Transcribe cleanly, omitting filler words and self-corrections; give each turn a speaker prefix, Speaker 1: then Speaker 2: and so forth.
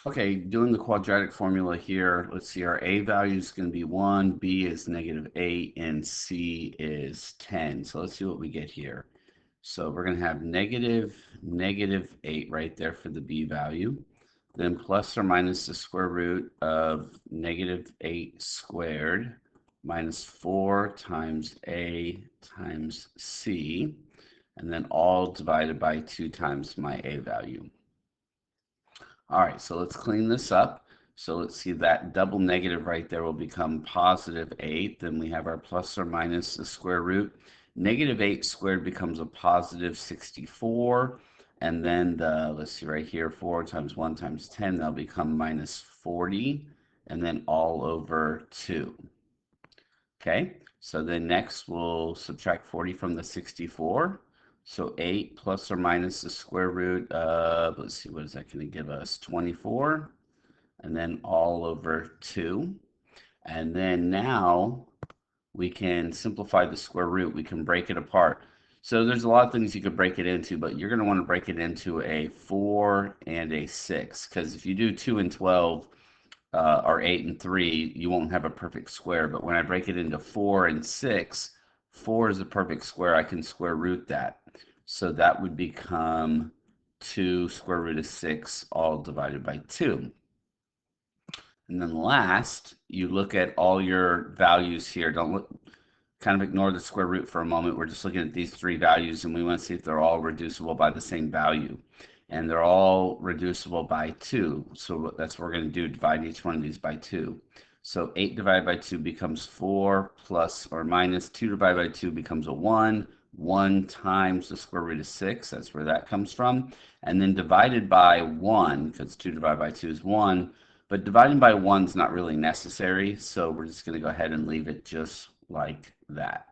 Speaker 1: Okay, doing the quadratic formula here, let's see, our A value is going to be 1, B is -8, and C is 10. So let's see what we get here. So we're going to have -8 right there for the B value. Then plus or minus the square root of -8 squared minus 4 times A times C, and then all divided by 2 times my A value. All right, so let's clean this up. So let's see that double negative right there will become +8. Then we have our plus or minus the square root. -8 squared becomes a +64. And then let's see right here, 4 times 1 times 10, that'll become -40. And then all over 2. Okay, so then next we'll subtract 40 from the 64. So 8 plus or minus the square root of, let's see, what is that going to give us? 24, and then all over 2. And then now we can simplify the square root. We can break it apart. So there's a lot of things you could break it into, but you're going to want to break it into a 4 and a 6, because if you do 2 and 12, or 8 and 3, you won't have a perfect square. But when I break it into 4 and 6, 4 is a perfect square. I can square root that. So that would become 2 square root of 6, all divided by 2. And then last, you look at all your values here. Don't look, kind of ignore the square root for a moment. We're just looking at these three values, and we want to see if they're all reducible by the same value. And they're all reducible by 2. So that's what we're going to do, divide each one of these by 2. So 8 divided by 2 becomes 4, plus or minus 2 divided by 2 becomes a 1. 1 times the square root of 6, that's where that comes from. And then divided by 1, because 2 divided by 2 is 1. But dividing by 1 is not really necessary, so we're just going to go ahead and leave it just like that.